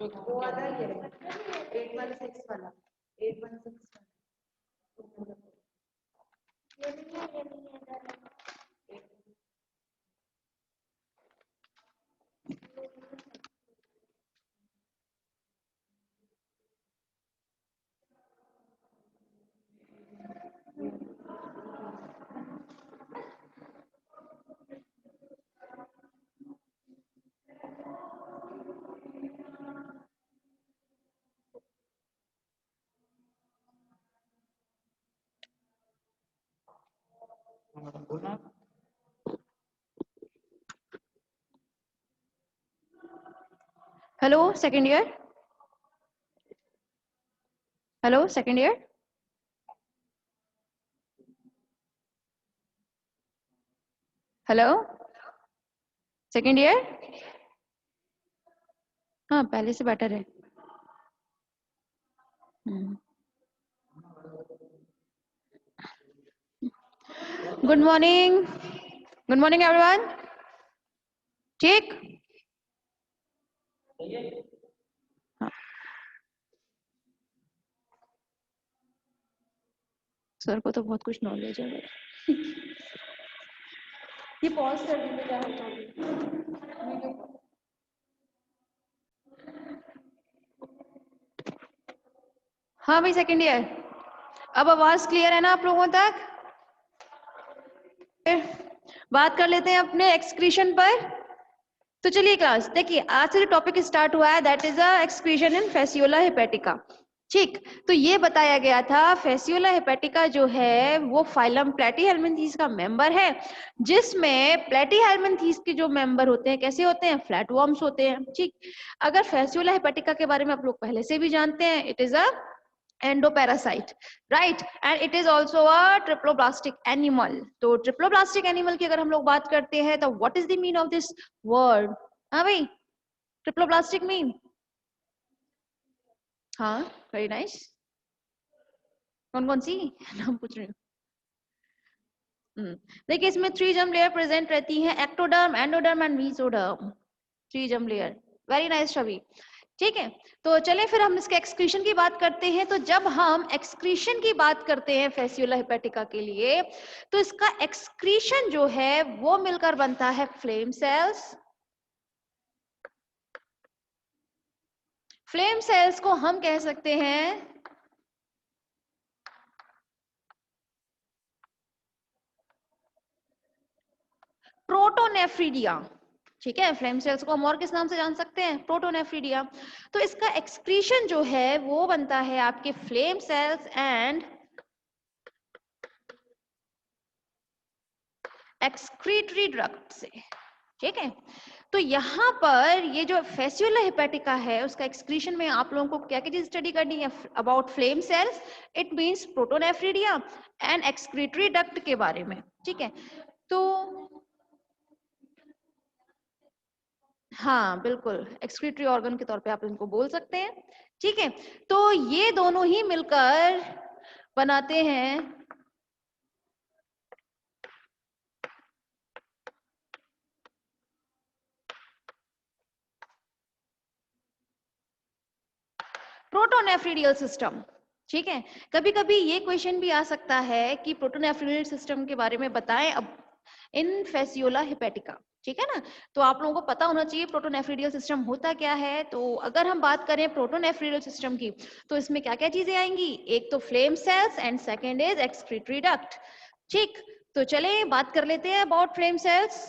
वो वाला ये 816 वाला 816 hello second year, hello second year, hello second year. हाँ पहले से बेटर है। Good morning, good morning everyone. ठीक, हाँ। सर को तो बहुत कुछ नॉलेज है। ये पॉज कर दीजिए क्या होता है। हाँ भाई सेकंड ईयर, अब आवाज क्लियर है ना आप लोगों तक? बात कर लेते हैं अपने एक्सक्रीशन पर। तो चलिए क्लास देखिए, आज से जो टॉपिक स्टार्ट हुआ है that is a excretion in Fasciola hepatica. ठीक, तो ये बताया गया था फेसियोला हेपेटिका जो है वो फाइलम प्लेटीहेल्मिन्थीस का मेंबर है, जिसमें प्लेटीहेल्मिन्थीस के जो मेंबर होते हैं कैसे होते हैं, फ्लैटवर्म्स होते हैं। ठीक, अगर फेसियोला हेपेटिका के बारे में आप लोग पहले से भी जानते हैं, it is a endoparasite, right, and it is also a triploblastic animal. तो ट्रिप्लोब्लास्टिक एनिमल की अगर हम लोग बात करते हैं तो what is the mean of this word? हाँ भाई, ट्रिप्लोब्लास्टिक मीन, हाँ वेरी नाइस। कौन कौन सी नाम पूछ रही हूँ? देखिए इसमें 3 जर्म लेयर प्रेजेंट रहती हैं, ectoderm, endoderm and mesoderm. 3 germ layer, very nice Chhavi. ठीक है, तो चलें फिर हम इसके एक्सक्रीशन की बात करते हैं। तो जब हम एक्सक्रीशन की बात करते हैं फेसियोला हेपेटिका के लिए, तो इसका एक्सक्रीशन जो है वो मिलकर बनता है फ्लेम सेल्स। फ्लेम सेल्स को हम कह सकते हैं प्रोटोनेफ्रिडिया। ठीक है, फ्लेम सेल्स को हम और किस नाम से जान सकते हैं? प्रोटोनेफ्रिडिया। तो इसका एक्सक्रीशन जो है वो बनता है आपके flame cells and excretory duct से। ठीक है, तो यहाँ पर ये जो फेसियोला हेपेटिका है उसका एक्सक्रीशन में आप लोगों को क्या क्या चीज स्टडी करनी है? About flame cells, it means protonephridia and excretory duct के बारे में। ठीक है, तो हाँ बिल्कुल, एक्सक्रीटरी ऑर्गन के तौर पे आप इनको बोल सकते हैं। ठीक है, तो ये दोनों ही मिलकर बनाते हैं प्रोटोनेफ्रिडियल सिस्टम। ठीक है, कभी कभी ये क्वेश्चन भी आ सकता है कि प्रोटोनेफ्रिडियल सिस्टम के बारे में बताएं अब इन फेसियोला हेपेटिका। ठीक है ना, तो आप लोगों को पता होना चाहिए प्रोटोनेफ्रिडियल सिस्टम होता क्या है। तो अगर हम बात करें प्रोटोनेफ्रिडियल सिस्टम की, तो इसमें क्या क्या चीजें आएंगी? एक तो flame cells and second is excretory duct. ठीक, तो चले बात कर लेते हैं अबाउट फ्लेम सेल्स।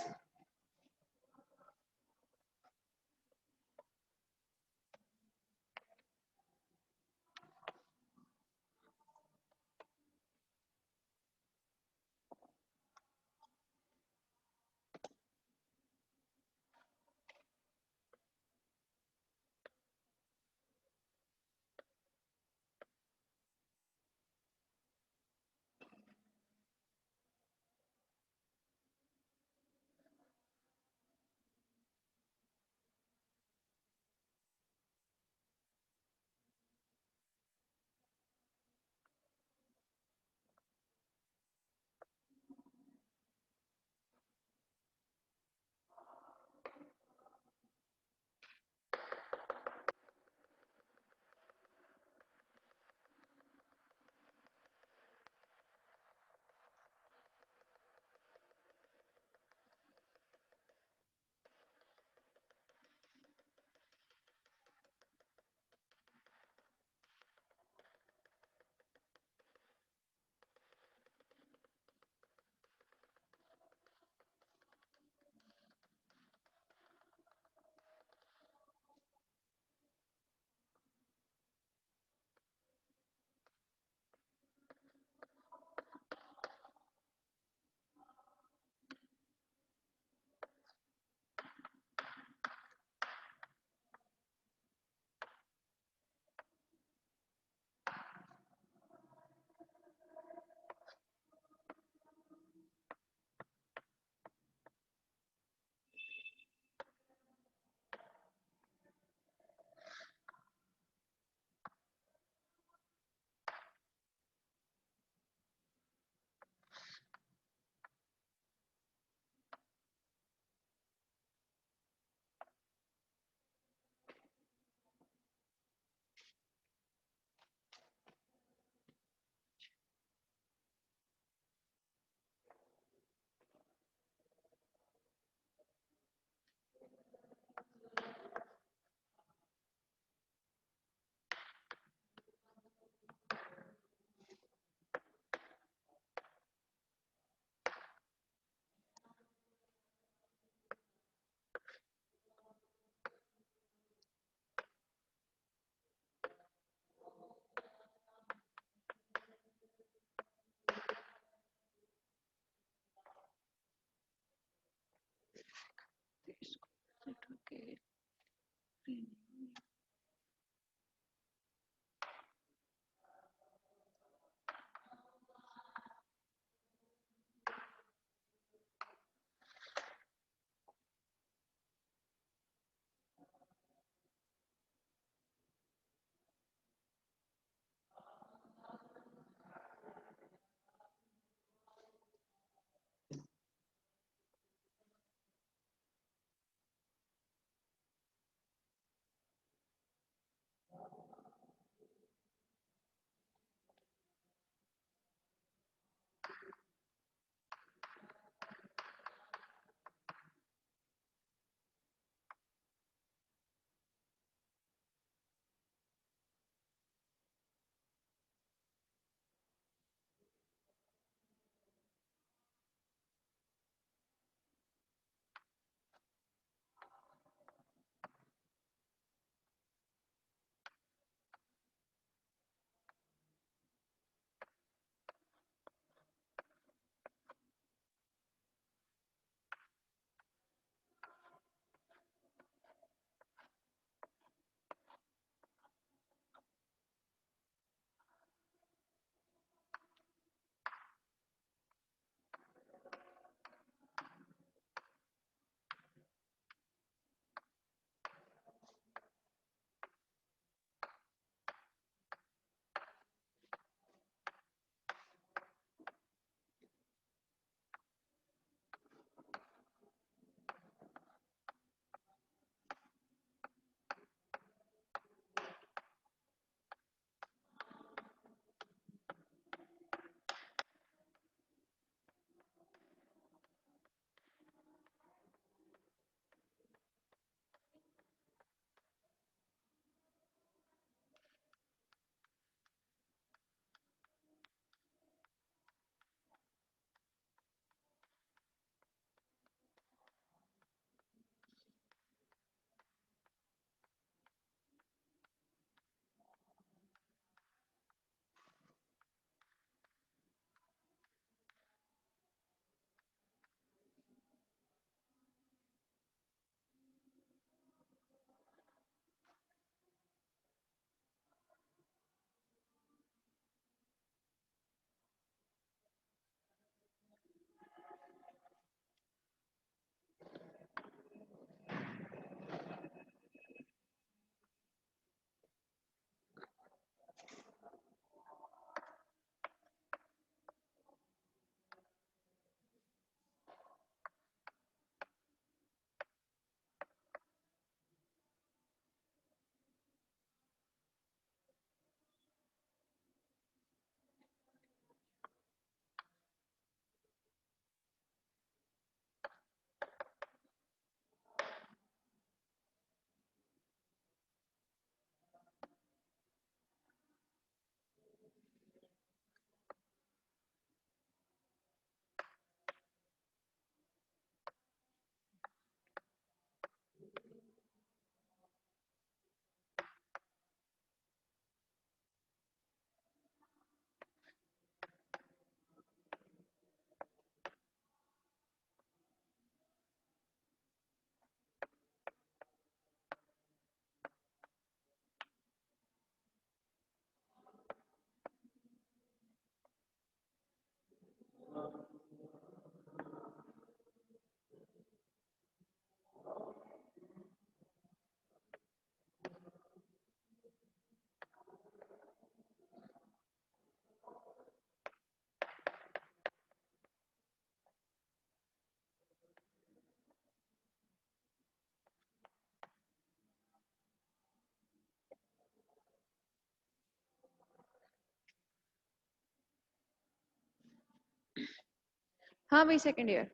हाँ भाई सेकेंड ईयर,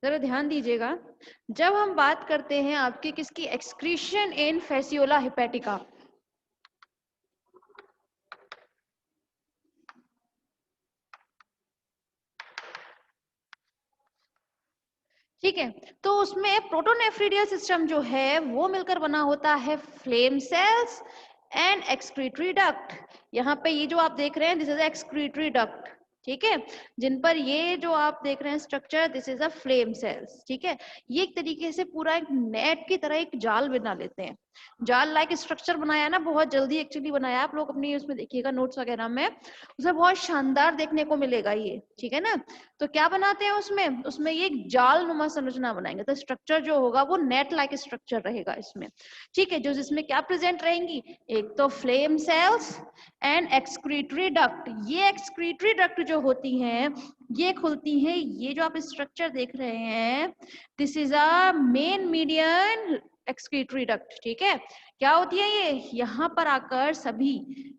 जरा ध्यान दीजिएगा। जब हम बात करते हैं आपकी किसकी, एक्सक्रीशन इन फेसियोला हेपेटिका, ठीक है, तो उसमें प्रोटोनेफ्रिडियल सिस्टम जो है वो मिलकर बना होता है flame cells and excretory duct. यहाँ पे ये जो आप देख रहे हैं दिस इज एक्सक्रीटरी डक्ट, ठीक है, जिन पर ये जो आप देख रहे हैं structure this is a flame cells, ठीक है। ये एक तरीके से पूरा एक नेट की तरह एक जाल बना लेते हैं, जाल लाइक स्ट्रक्चर बनाया ना, बहुत जल्दी एक्चुअली बनाया, आप लोग अपनी उसमें देखिएगा नोट्स वगैरह में, उसमें बहुत शानदार देखने को मिलेगा ये, ठीक है ना। तो क्या बनाते हैं उसमें, उसमें ये एक जाल नुमा संरचना बनाएंगे, तो स्ट्रक्चर जो होगा वो नेट लाइक स्ट्रक्चर रहेगा इसमें, ठीक है। जो जिसमें क्या प्रेजेंट रहेंगी, एक तो flame cells and excretory duct. ये एक्सक्रीटरी डक्ट जो होती हैं ये खुलती हैं, ये जो आप स्ट्रक्चर देख रहे हैं this is a mean median excretory duct, ठीक है। क्या होती है ये, यहाँ पर आकर सभी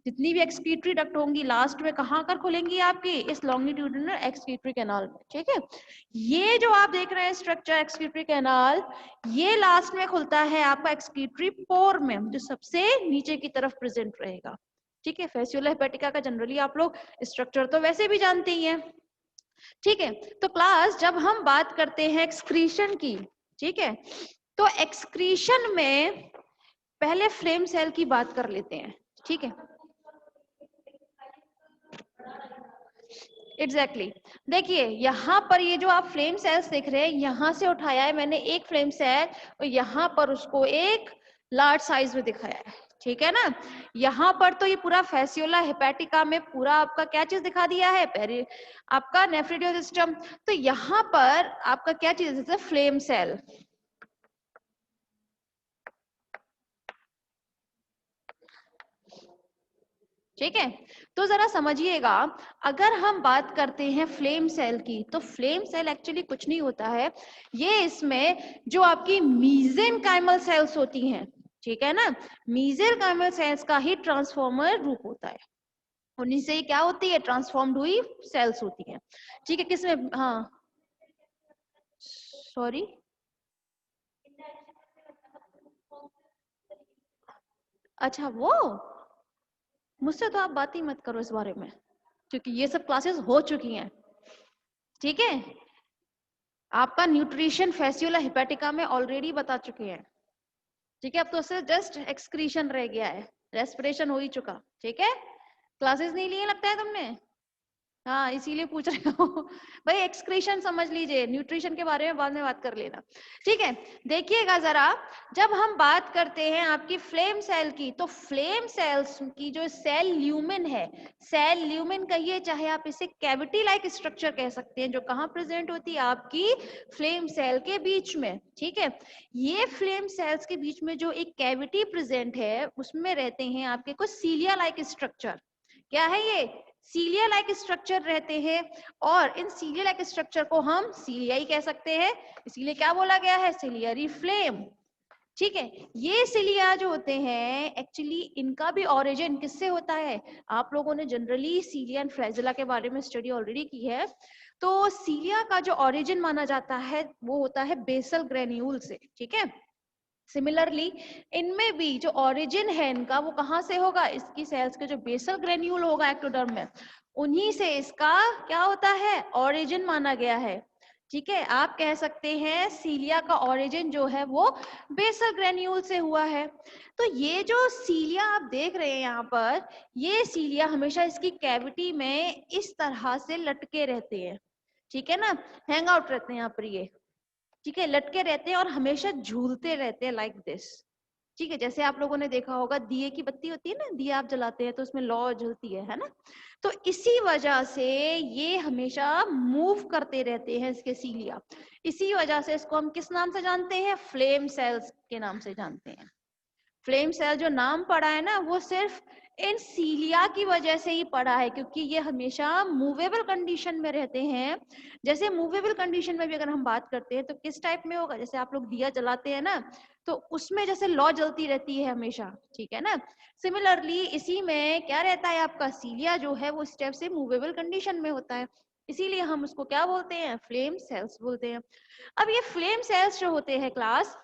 जितनी भी एक्सक्रीटरी डक्ट होंगी लास्ट में कहाँ आकर खुलेंगी, आपकी इस लॉन्गिट्यूडिनल एक्सक्रीटरी कैनाल में, ठीक है। ये जो आप देख रहे हैं स्ट्रक्चर एक्सक्रीटरी कैनाल, ये लास्ट में खुलता है आपका एक्सक्रीटरी पोर में, जो सबसे नीचे की तरफ प्रेजेंट रहेगा, ठीक है। फेसियोला हेपेटिका का जनरली आप लोग स्ट्रक्चर तो वैसे भी जानते ही हैं, ठीक है। तो क्लास जब हम बात करते हैं एक्सक्रीशन की, ठीक है, तो एक्सक्रीशन में पहले फ्लेम सेल की बात कर लेते हैं, ठीक है। एग्जैक्टली देखिए यहाँ पर ये जो आप फ्लेम सेल्स देख रहे हैं, यहाँ से उठाया है मैंने एक फ्लेम सेल और यहाँ पर उसको एक लार्ज साइज में दिखाया है, ठीक है ना। यहाँ पर तो ये पूरा फेसियोला हेपेटिका में पूरा आपका क्या चीज दिखा दिया है, पेरी आपका नेफ्रिडियल सिस्टम। तो यहाँ पर आपका क्या चीज है, फ्लेम सेल, ठीक है। तो जरा समझिएगा, अगर हम बात करते हैं फ्लेम सेल की, तो फ्लेम सेल एक्चुअली कुछ नहीं होता है, ये इसमें जो आपकी मीजेनकाइमल सेल्स होती हैं, ठीक है ना, मीजेनकाइमल सेल्स का ही ट्रांसफॉर्मर रूप होता है, उन्हीं से क्या होती है, ट्रांसफॉर्म्ड हुई सेल्स होती हैं, ठीक है। किसमें, हाँ सॉरी, अच्छा वो मुझसे तो आप बात ही मत करो इस बारे में, क्योंकि ये सब क्लासेस हो चुकी हैं, ठीक है। आपका न्यूट्रिशन फेसियोला हेपेटिका में ऑलरेडी बता चुके हैं, ठीक है। अब तो सिर्फ जस्ट एक्सक्रीशन रह गया है, रेस्पिरेशन हो ही चुका, ठीक है। क्लासेस नहीं लिए लगता है तुमने, हाँ इसीलिए पूछ रहे हो भाई, एक्सक्रीशन समझ लीजिए, न्यूट्रिशन के बारे में बाद में बात कर लेना, ठीक है। देखिएगा जरा, जब हम बात करते हैं आपकी फ्लेम सेल की, तो फ्लेम सेल्स की जो सेल ल्यूमेन है, सेल ल्यूमेन कहिए चाहे आप इसे कैविटी लाइक स्ट्रक्चर कह सकते हैं, जो कहाँ प्रेजेंट होती है, आपकी फ्लेम सेल के बीच में, ठीक है। ये फ्लेम सेल्स के बीच में जो एक कैविटी प्रेजेंट है उसमें रहते हैं आपके कुछ सीलिया लाइक स्ट्रक्चर, क्या है ये, सीलिया लाइक स्ट्रक्चर रहते हैं, और इन सीलिया लाइक स्ट्रक्चर को हम सीलिया ही कह सकते हैं, इसीलिए क्या बोला गया है, सिलियरी फ्लेम, ठीक है। ये सिलिया जो होते हैं एक्चुअली इनका भी ओरिजिन किससे होता है, आप लोगों ने जनरली सीलिया एंड फ्लैजेला के बारे में स्टडी ऑलरेडी की है, तो सीलिया का जो ओरिजिन माना जाता है वो होता है बेसल ग्रेन्यूल से, ठीक है। सिमिलरली इनमें भी जो ओरिजिन है इनका वो कहाँ से होगा, इसकी सेल्स के जो बेसल ग्रेन्यूल होगा एक्टोडर्म में, उन्हीं से इसका क्या होता है, ओरिजिन माना गया है, ठीक है। आप कह सकते हैं सीलिया का ओरिजिन जो है वो बेसल ग्रेन्यूल से हुआ है। तो ये जो सीलिया आप देख रहे हैं यहाँ पर, ये सीलिया हमेशा इसकी कैविटी में इस तरह से लटके रहते हैं, ठीक है ना, हैंग आउट रहते हैं यहाँ पर ये, ठीक है, लटके रहते हैं और हमेशा झूलते रहते हैं लाइक दिस, ठीक है। जैसे आप लोगों ने देखा होगा दिए की बत्ती होती है ना, दिया आप जलाते हैं तो उसमें लौ जलती है ना, तो इसी वजह से ये हमेशा मूव करते रहते हैं इसके सीलिया, इसी वजह से इसको हम किस नाम से जानते हैं, फ्लेम सेल्स के नाम से जानते हैं। फ्लेम सेल जो नाम पड़ा है ना वो सिर्फ इन सीलिया की वजह से ही पड़ा है, क्योंकि ये हमेशा मूवेबल कंडीशन में रहते हैं। जैसे मूवेबल कंडीशन में भी अगर हम बात करते हैं तो किस टाइप में होगा, जैसे आप लोग दिया जलाते हैं ना तो उसमें जैसे लौ जलती रहती है हमेशा, ठीक है ना। सिमिलरली इसी में क्या रहता है, आपका सीलिया जो है वो इस टाइप से मूवेबल कंडीशन में होता है। इसीलिए हम उसको क्या बोलते हैं, फ्लेम सेल्स बोलते हैं। अब ये फ्लेम सेल्स जो होते हैं क्लास,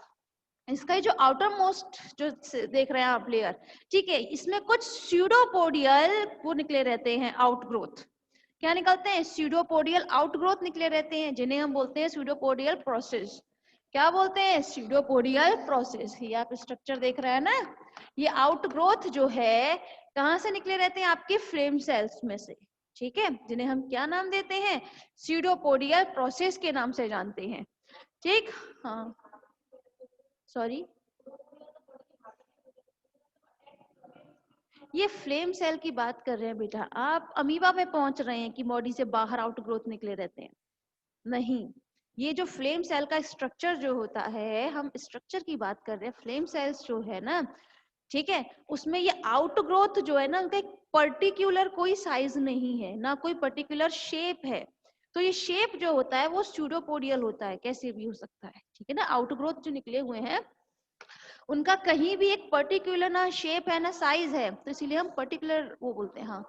इसका जो आउटर मोस्ट जो देख रहे हैं आप लेयर, ठीक है, इसमें कुछ स्यूडोपोडियल वो निकले रहते हैं, आउटग्रोथ। क्या निकलते हैं, स्यूडोपोडियल आउटग्रोथ निकले रहते हैं, जिन्हें हम बोलते हैं स्यूडोपोडियल प्रोसेस। क्या बोलते हैं, स्यूडोपोडियल प्रोसेस। ये आप स्ट्रक्चर देख रहे हैं ना, ये आउटग्रोथ जो है कहाँ से निकले रहते हैं, आपके फ्लेम सेल्स में से, ठीक है, जिन्हें हम क्या नाम देते हैं, स्यूडोपोडियल प्रोसेस के नाम से जानते हैं, ठीक। हाँ सॉरी, ये फ्लेम सेल की बात कर रहे हैं बेटा, आप अमीबा में पहुंच रहे हैं कि बॉडी से बाहर आउटग्रोथ निकले रहते हैं, नहीं। ये जो फ्लेम सेल का स्ट्रक्चर जो होता है, हम स्ट्रक्चर की बात कर रहे हैं, फ्लेम सेल्स जो है ना, ठीक है, उसमें ये आउटग्रोथ जो है ना, उनका एक पर्टिकुलर कोई साइज नहीं है, ना कोई पर्टिकुलर शेप है। तो ये शेप जो होता है वो स्यूडोपोडियल होता है, कैसे भी हो सकता है, ठीक है ना। आउटग्रोथ जो निकले हुए हैं उनका कहीं भी एक पर्टिकुलर ना शेप है ना साइज है, तो इसीलिए हम पर्टिकुलर वो बोलते हैं। हाँ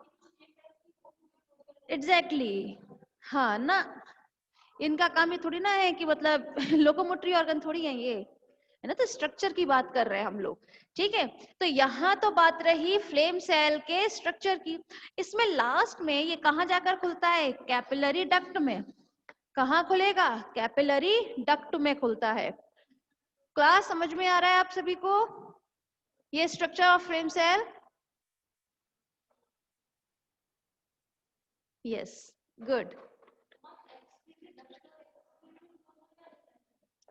एग्जैक्टली हाँ ना, इनका काम ये थोड़ी ना है कि मतलब लोकोमोटरी ऑर्गन थोड़ी है ये, है ना, तो स्ट्रक्चर की बात कर रहे हैं हम लोग, ठीक है। तो यहाँ तो बात रही फ्लेम सेल के स्ट्रक्चर की। इसमें लास्ट में ये कहाँ जाकर खुलता है, कैपिलरी डक्ट में। कहाँ खुलेगा, कैपिलरी डक्ट में खुलता है। क्लास समझ में आ रहा है आप सभी को, ये structure of flame cell? Yes good.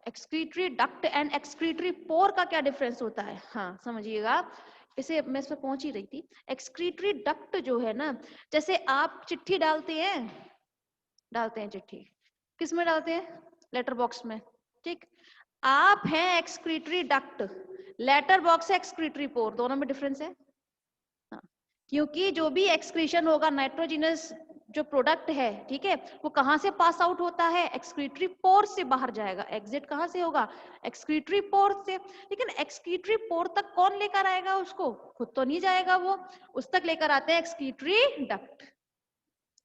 Excretory duct and excretory pore का क्या डिफरेंस होता है, हाँ समझिएगा, इसे मैं इस पर पहुंच ही रही थी। एक्सक्रीटरी डक्ट जो है ना, जैसे आप चिट्ठी डालते हैं चिट्ठी, किस में डालते हैं, लेटर बॉक्स में, ठीक। आप हैं एक्सक्रीटरी डक्ट, लेटर बॉक्स है एक्सक्रीटरी पोर, दोनों में डिफरेंस है। हाँ, क्योंकि जो भी एक्सक्रीशन होगा नाइट्रोजिनस जो प्रोडक्ट है, ठीक है, वो कहाँ से पास आउट होता है, एक्सक्रीटरी पोर से बाहर जाएगा। एग्जिट कहाँ से होगा, एक्सक्रीटरी पोर से। लेकिन एक्सक्रीटरी पोर तक कौन लेकर आएगा उसको, खुद तो नहीं जाएगा वो, उस तक लेकर आते हैं एक्सक्रीटरी डक्ट।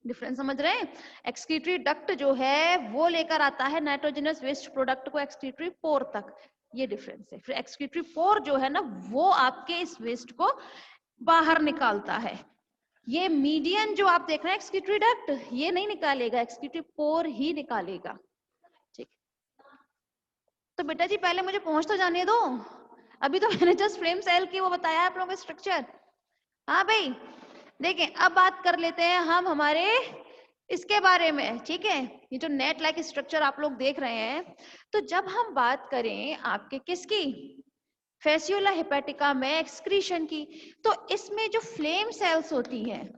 डिफरेंस समझ रहे हैं, एक्सक्रीटरी डक्ट जो है वो लेकर आता है नाइट्रोजनस वेस्ट प्रोडक्ट को एक्सक्रीटरी पोर तक, ये डिफरेंस है। फिर एक्सक्रीटरी पोर जो है ना, वो आपके इस वेस्ट को बाहर निकालता है। ये मीडियन जो आप देख रहे हैं एक्सक्रीटरी डक्ट, ये नहीं निकालेगा, एक्सक्रीटरी पोर ही निकालेगा, ठीक। तो बेटा जी पहले मुझे पहुंच तो जाने दो, अभी तो मैंने जस्ट फ्रेम सेल की वो बताया आप लोगों को स्ट्रक्चर। हाँ भाई देखें, अब बात कर लेते हैं हम हमारे इसके बारे में, ठीक है। ये जो नेट लाइक स्ट्रक्चर आप लोग देख रहे हैं, तो जब हम बात करें आपके किसकी, फेसियोला हेपेटिका में एक्सक्रीशन की, तो इसमें जो फ्लेम सेल्स होती हैं,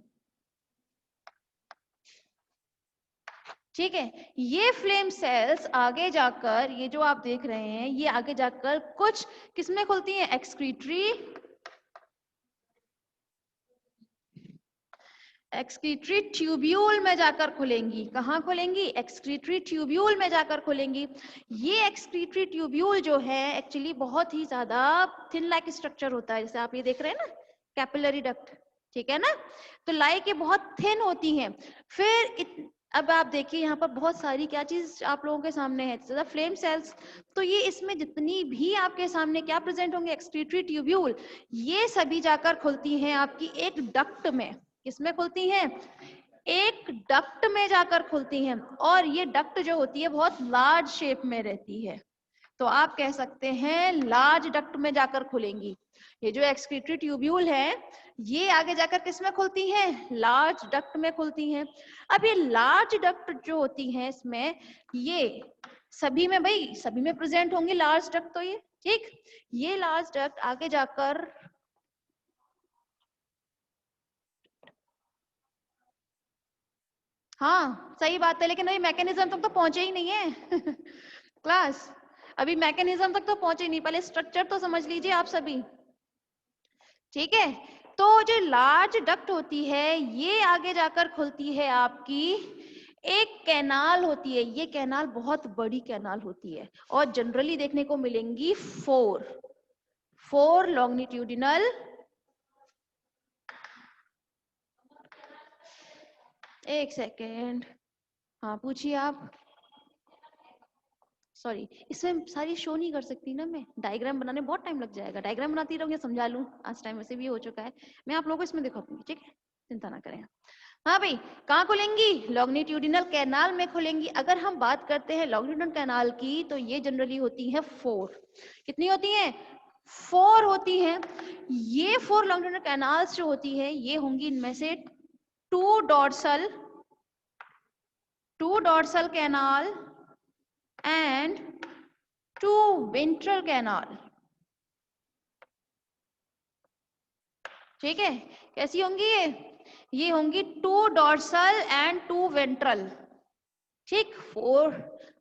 ठीक है, ये फ्लेम सेल्स आगे जाकर, ये जो आप देख रहे हैं, ये आगे जाकर कुछ किसमें खुलती हैं, एक्सक्रीटरी ट्यूब्यूल में जाकर खुलेंगी। कहाँ खुलेंगी, एक्सक्रीटरी ट्यूब्यूल में जाकर खुलेंगी। ये एक्सक्रीटरी ट्यूब्यूल जो है एक्चुअली बहुत ही ज्यादा थिन लाइक स्ट्रक्चर होता है, जैसे आप ये देख रहे हैं ना कैपिलरी डक्ट, ठीक है ना, तो लाइक ये बहुत थिन होती हैं। फिर अब आप देखिए यहाँ पर बहुत सारी क्या चीज आप लोगों के सामने है, फ्लेम सेल्स। तो ये इसमें जितनी भी आपके सामने क्या प्रेजेंट होंगे, एक्सक्रीटरी ट्यूब्यूल, ये सभी जाकर खुलती हैं आपकी एक डक्ट में। किसमें खुलती हैं, एक डक्ट में जाकर खुलती हैं। और ये डक्ट जो होती है बहुत लार्ज शेप में रहती है, तो आप कह सकते हैं लार्ज डक्ट में जाकर खुलेंगी। ये जो एक्सक्रीटरी ट्यूब्यूल है, ये आगे जाकर किसमें खुलती हैं, लार्ज डक्ट में खुलती हैं। अब ये लार्ज डक्ट जो होती हैं इसमें, ये सभी में भाई सभी में प्रेजेंट होंगी लार्ज डक्ट, तो ये ठीक, ये लार्ज डक्ट आगे जाकर, हाँ सही बात है, लेकिन अभी मैकेनिज्म तक तो पहुंचे ही नहीं है क्लास, अभी मैकेनिज्म तक तो पहुंचे नहीं, पहले स्ट्रक्चर तो समझ लीजिए आप सभी, ठीक है। तो जो लार्ज डक्ट होती है, ये आगे जाकर खुलती है आपकी एक कैनाल होती है। ये कैनाल बहुत बड़ी कैनाल होती है और जनरली देखने को मिलेंगी फोर लॉन्गिट्यूडिनल, एक सेकेंड, हाँ पूछिए आप। सॉरी, इसमें सारी शो नहीं कर सकती ना मैं, डायग्राम बनाने बहुत टाइम लग जाएगा, डायग्राम बनाती रहूंगी, समझा लूँ, आज टाइम वैसे भी हो चुका है, मैं आप लोगों को इसमें दिखाऊंगी, ठीक है, चिंता ना करें। हाँ भाई, कहाँ खुलेंगी? लॉन्गिट्यूडिनल कैनाल में खुलेंगी। अगर हम बात करते हैं लॉन्गिट्यूडिनल कैनाल की, तो ये जनरली होती है 4। कितनी होती हैं? 4 होती हैं। ये 4 लॉन्गिट्यूडिनल कैनाल्स जो होती है, ये होंगी इनमें से 2 dorsal canal and 2 ventral canal। ठीक है, कैसी होंगी ये होंगी 2 डॉर्सल एंड 2 वेंट्रल। ठीक, 4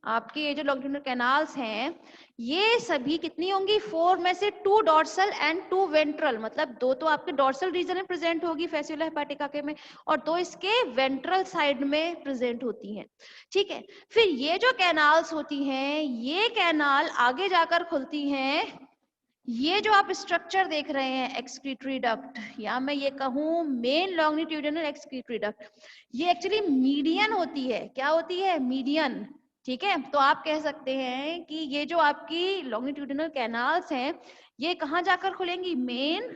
आपके ये जो लॉन्गिट्यूडिनल कैनाल्स हैं, ये सभी कितनी होंगी? 4 में से 2 डॉर्सल एंड 2 वेंट्रल, मतलब 2 तो आपके डॉर्सल रीजन में प्रेजेंट होगी फैसियोला हेपाटिका के में, और 2 इसके वेंट्रल साइड में प्रेजेंट होती हैं। ठीक है, फिर ये जो कैनाल्स होती हैं, ये कैनाल आगे जाकर खुलती हैं। ये जो आप स्ट्रक्चर देख रहे हैं एक्सक्रीटरी डक्ट, या मैं ये कहूँ मेन लॉन्गिट्यूडिनल एक्सक्रीटरी डक्ट, ये एक्चुअली मीडियन होती है। क्या होती है? मीडियन। ठीक है, तो आप कह सकते हैं कि ये जो आपकी लॉन्गिट्यूडिनल कैनाल्स हैं, ये कहाँ जाकर खुलेंगी? मेन,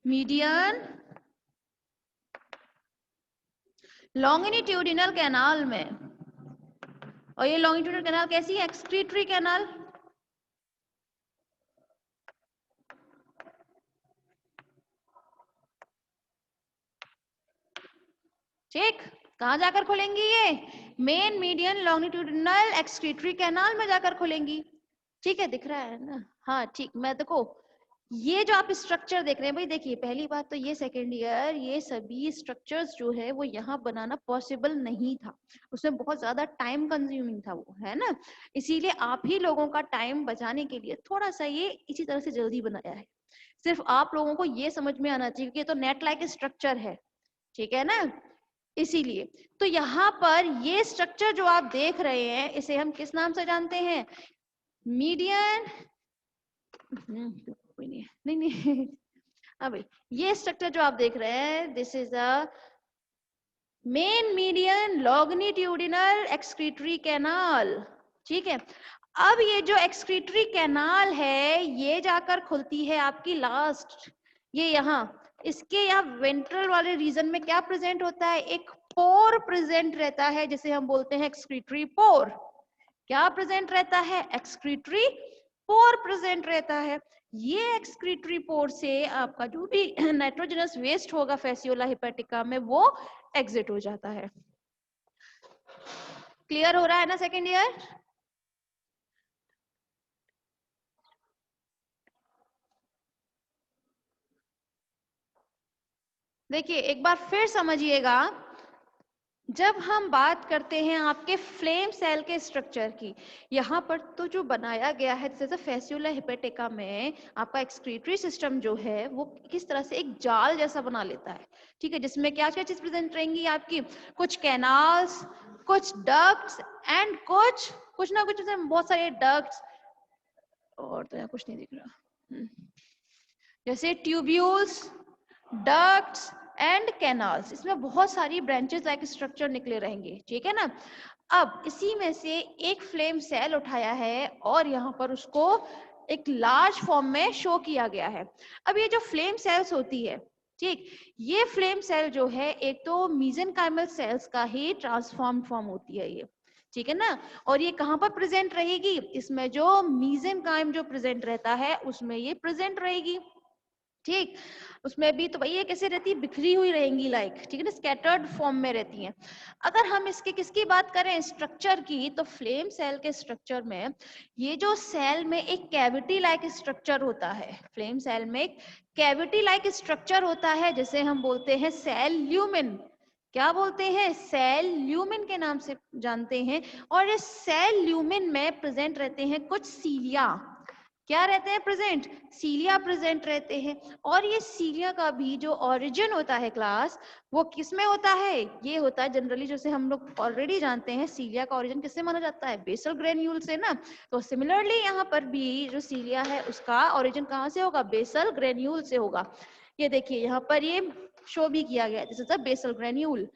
मीडियन, लॉन्गिट्यूडिनल कैनाल में। और ये लॉन्गिट्यूडिनल कैनाल कैसी है? Excretory canal. ठीक, कहाँ जाकर खुलेंगी? ये main, median, longitudinal excretory canal में जाकर खुलेंगी। ठीक है, दिख रहा है ना? हाँ ठीक, मैं देखो ये जो आप स्ट्रक्चर देख रहे हैं भाई, देखिए पहली बात तो ये सेकेंड ईयर, ये सभी स्ट्रक्चर्स जो है वो यहाँ बनाना पॉसिबल नहीं था, उसमें बहुत ज्यादा टाइम कंज्यूमिंग था वो, है ना, इसीलिए आप ही लोगों का टाइम बचाने के लिए थोड़ा सा ये इसी तरह से जल्दी बनाया है। सिर्फ आप लोगों को ये समझ में आना चाहिए कि ये तो नेट लाइक स्ट्रक्चर है, ठीक है ना, इसीलिए। तो यहाँ पर ये स्ट्रक्चर जो आप देख रहे हैं, इसे हम किस नाम से जानते हैं? मीडियन, कोई नहीं, नहीं अब ये स्ट्रक्चर जो आप देख रहे हैं, this is a mean median longitudinal excretory canal. ठीक है, अब ये जो एक्सक्रीटरी कैनाल है, ये जाकर खुलती है आपकी लास्ट, ये यहाँ, इसके यहाँ वेंट्रल वाले रीजन में क्या प्रेजेंट होता है? एक पोर प्रेजेंट रहता है, जिसे हम बोलते हैं एक्सक्रीटरी पोर। क्या प्रेजेंट रहता है? एक्सक्रीटरी पोर प्रेजेंट रहता है। ये एक्सक्रीटरी पोर से आपका जो भी नाइट्रोजनस वेस्ट होगा फैसियोला हेपेटिका में, वो एग्जिट हो जाता है। क्लियर हो रहा है ना सेकेंड ईयर? देखिए एक बार फिर समझिएगा, जब हम बात करते हैं आपके फ्लेम सेल के स्ट्रक्चर की, यहाँ पर तो जो बनाया गया है जैसे फैसियोला हेपेटिका में, आपका एक्सक्रीटरी सिस्टम जो है वो किस तरह से एक जाल जैसा बना लेता है। ठीक है, जिसमें क्या क्या चीज प्रेजेंट रहेंगी आपकी? कुछ कैनाल्स, कुछ डक्ट्स एंड कुछ ना कुछ, बहुत सारे डक्ट्स, और तो यहाँ कुछ नहीं दिख रहा, जैसे ट्यूब्यूल्स, डक्ट्स एंड कैनाल्स, इसमें बहुत सारी ब्रांचेस लाइक स्ट्रक्चर निकले रहेंगे। ठीक है ना, अब इसी में से एक फ्लेम सेल उठाया है और यहाँ पर उसको एक लार्ज फॉर्म में शो किया गया है। अब ये जो फ्लेम सेल्स होती है, ठीक, ये फ्लेम सेल जो है एक तो मेसेनकाइमल सेल्स का ही ट्रांसफॉर्म फॉर्म होती है ये, ठीक है ना, और ये कहाँ पर प्रेजेंट रहेगी? इसमें जो मेसेनकाइम जो प्रेजेंट रहता है उसमें ये प्रेजेंट रहेगी। ठीक, उसमें भी तो भाई ये कैसे रहती है? बिखरी हुई रहेंगी लाइक, ठीक है ना, स्कैटर्ड फॉर्म में रहती हैं। अगर हम इसके किसकी बात करें स्ट्रक्चर की, तो फ्लेम सेल के स्ट्रक्चर में ये जो सेल में एक कैविटी लाइक स्ट्रक्चर होता है, फ्लेम सेल में एक कैविटी लाइक स्ट्रक्चर होता है, जिसे हम बोलते हैं सेल ल्यूमेन। क्या बोलते हैं? सेल ल्यूमेन के नाम से जानते हैं। और इस सेल ल्यूमेन में प्रेजेंट रहते हैं कुछ सीलिया। क्या रहते हैं प्रेजेंट? सीलिया प्रेजेंट रहते हैं। और ये सीलिया का भी जो ओरिजिन होता है क्लास, वो किस में होता है? ये होता है जनरली, जैसे हम लोग ऑलरेडी जानते हैं, सीलिया का ओरिजिन किससे माना जाता है? बेसल ग्रेन्यूल से ना। तो सिमिलरली यहाँ पर भी जो सीलिया है उसका ओरिजिन कहाँ से होगा? बेसल ग्रेन्यूल से होगा। ये देखिए यहाँ पर ये शो भी किया गया है, this is a basal granule.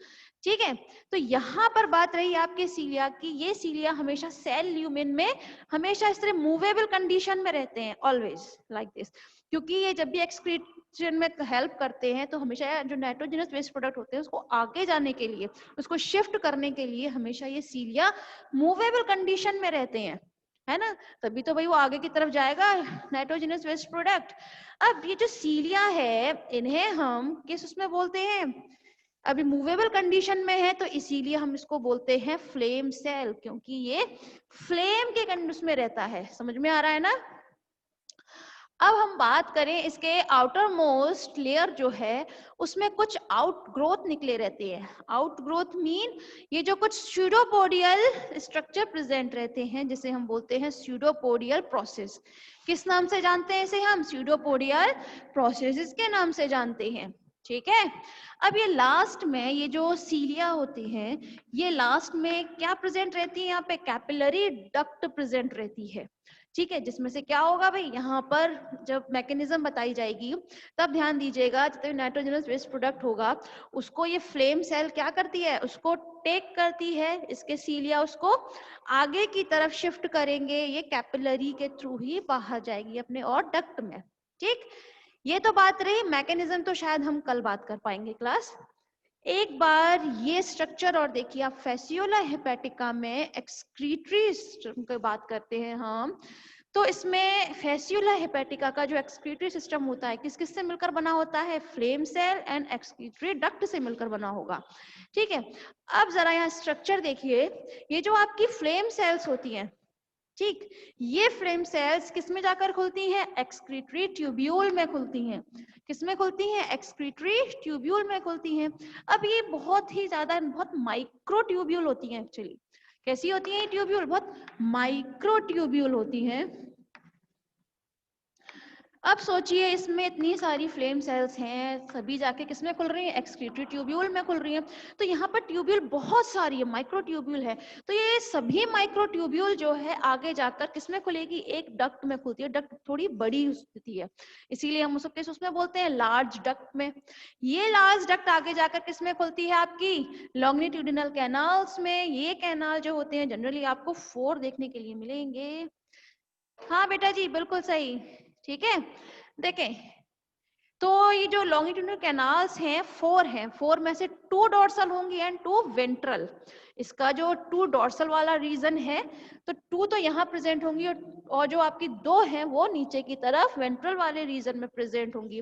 ठीक है। तो यहाँ पर बात रही आपके सीलिया की, ये सीलिया हमेशा सेल ल्यूमेन में हमेशा इस तरह मूवेबल कंडीशन में रहते हैं, ऑलवेज लाइक दिस, क्योंकि ये जब भी एक्सक्रीशन में हेल्प करते हैं तो हमेशा जो नाइट्रोजनस वेस्ट प्रोडक्ट होते हैं उसको आगे जाने के लिए, उसको शिफ्ट करने के लिए हमेशा ये सीलिया मूवेबल कंडीशन में रहते हैं, है ना, तभी तो भाई वो आगे की तरफ जाएगा नाइट्रोजनस वेस्ट प्रोडक्ट। अब ये जो सीलिया है इन्हें हम किस उसमें बोलते हैं, अभी मूवेबल कंडीशन में है तो इसीलिए हम इसको बोलते हैं फ्लेम सेल, क्योंकि ये फ्लेम के कंडीशन में रहता है। समझ में आ रहा है ना। अब हम बात करें इसके आउटर मोस्ट लेयर जो है उसमें कुछ आउटग्रोथ निकले रहते हैं। आउटग्रोथ मीन ये जो कुछ स्यूडोपोडियल स्ट्रक्चर प्रेजेंट रहते हैं जिसे हम बोलते हैं स्यूडोपोडियल प्रोसेस। किस नाम से जानते हैं इसे हम, स्यूडोपोडियल प्रोसेस के नाम से जानते हैं। ठीक है। अब ये लास्ट में ये जो सीलिया होती हैं ये लास्ट में क्या प्रेजेंट रहती है, यहाँ पे कैपिलरी डक्ट प्रेजेंट रहती है। ठीक है, जिसमें से क्या होगा भाई, यहाँ पर जब मैकेनिज्म बताई जाएगी तब ध्यान दीजिएगा, जितने नाइट्रोजनस वेस्ट प्रोडक्ट होगा उसको ये फ्लेम सेल क्या करती है, उसको टेक करती है, इसके सीलिया उसको आगे की तरफ शिफ्ट करेंगे, ये कैपिलरी के थ्रू ही बाहर जाएगी अपने और डक्ट में। ठीक, ये तो बात रही मैकेनिज्म, तो शायद हम कल बात कर पाएंगे क्लास। एक बार ये स्ट्रक्चर और देखिए आप, फैसियोला हेपेटिका में एक्सक्रीटरी सिस्टम की बात करते हैं हम, तो इसमें फैसियोला हेपेटिका का जो एक्सक्रीटरी सिस्टम होता है किस किस से मिलकर बना होता है, flame cell and excretory duct से मिलकर बना होगा। ठीक है, अब जरा यहाँ स्ट्रक्चर देखिए, ये जो आपकी फ्लेम सेल्स होती हैं, ठीक, ये फ्लेम सेल्स किसमें जाकर खुलती हैं, एक्सक्रीटरी ट्यूब्यूल में खुलती हैं। किसमें खुलती हैं, एक्सक्रीटरी ट्यूब्यूल में खुलती हैं। अब ये बहुत ही ज्यादा बहुत माइक्रो ट्यूब्यूल होती हैं एक्चुअली। कैसी होती हैं ट्यूब्यूल, बहुत माइक्रो ट्यूब्यूल होती हैं। अब सोचिए इसमें इतनी सारी फ्लेम सेल्स हैं, सभी जाके किसमें खुल रही हैं, एक्सक्रीटरी ट्यूब्यूल में खुल रही हैं। तो यहाँ पर ट्यूब्यूल बहुत सारी है, माइक्रो ट्यूब्यूल है, तो ये सभी माइक्रो ट्यूब्यूल जो है आगे जाकर किसमें खुलेगी, एक डक्ट में खुलती है। डक्ट थोड़ी बड़ी होती है इसीलिए हम उसमें बोलते हैं लार्ज डक्ट में। ये लार्ज डक्ट आगे जाकर किसमें खुलती है, आपकी लॉन्गिट्यूडिनल कैनाल्स में। ये कैनाल जो होते हैं जनरली आपको 4 देखने के लिए मिलेंगे। हाँ बेटा जी बिल्कुल सही, ठीक है। देखें तो ये जो लॉन्गिट्यूडिनल कैनाल्स हैं 4 हैं, 4 में से 2 डॉर्सल होंगी एंड 2 वेंट्रल। इसका जो 2 डॉर्सल वाला रीजन है तो 2 तो यहाँ प्रेजेंट होंगी और जो आपकी 2 हैं वो नीचे की तरफ वेंट्रल वाले रीजन में प्रेजेंट होंगी।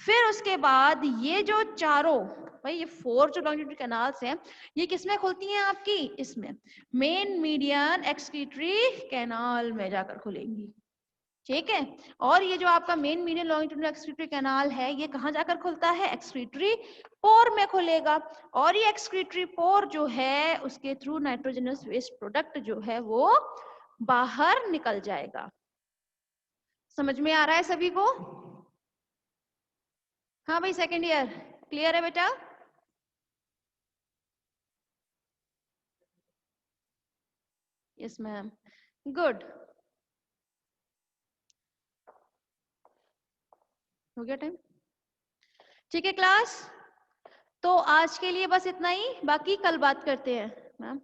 फिर उसके बाद ये जो चारों भाई ये 4 जो लॉन्गिट्यूडिनल कैनाल्स हैं ये किसमें खुलती हैं आपकी, इसमें मेन मीडियन एक्सक्रीटरी कैनाल में जाकर खुलेंगी। ठीक है, और ये जो आपका mean median longitudinal excretory canal है ये कहाँ जाकर खुलता है, एक्सक्रीटरी पोर में खुलेगा। और ये एक्सक्रीटरी पोर जो है उसके थ्रू नाइट्रोजनस वेस्ट प्रोडक्ट जो है वो बाहर निकल जाएगा। समझ में आ रहा है सभी को। हाँ भाई सेकेंड ईयर क्लियर है बेटा। यस मैम, गुड, हो गया टाइम। ठीक है क्लास, तो आज के लिए बस इतना ही, बाकी कल बात करते हैं मैम।